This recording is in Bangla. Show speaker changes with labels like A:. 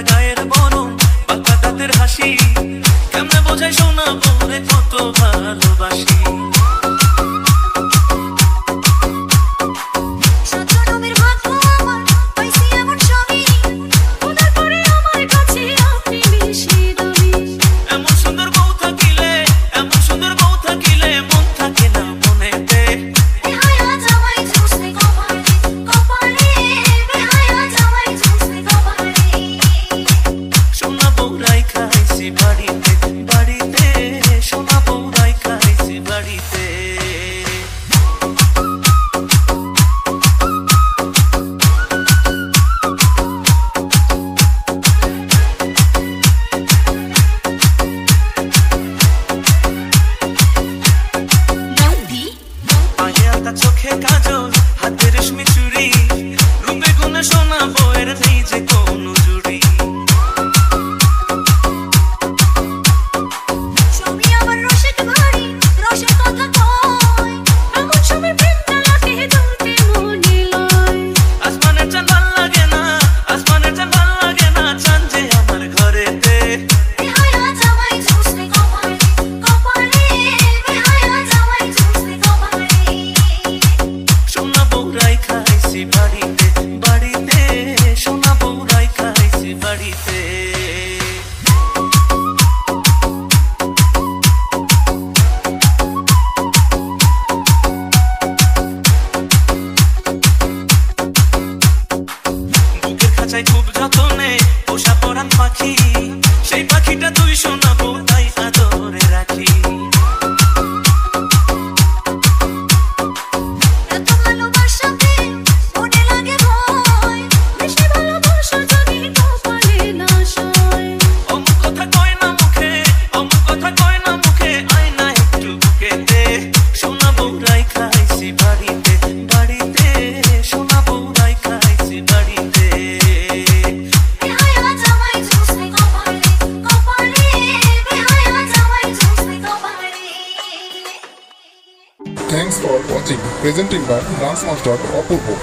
A: গায়ের বরং বাঁকা দাঁতের হাসি, কেমনে বোঝাই শোনা বউরে কত ভালোবাসি। চোখে কাজল, হাতে রেশমি চুড়ি, রূপে গুণে সোনা বউয়ের নেই যে কোনো জুড়ি। আসমানের চাঁদ ভাল লাগে না, আসমানের চাঁদ ভাল লাগে না, চাঁদ যে আমার ঘরেতে। সোনা বউরাই খাইছি বাড়িতে, বাড়িতে সোনা বউরাই খাইছি বাড়িতে। বুকের খাঁচায় খুব যতনে পোষা পরাণ পাখি, সেই পাখিটা তুই সোনা বউ তাই আদরে রাখি।
B: Thanks for watching. Presenting by Dance Master Apurvo.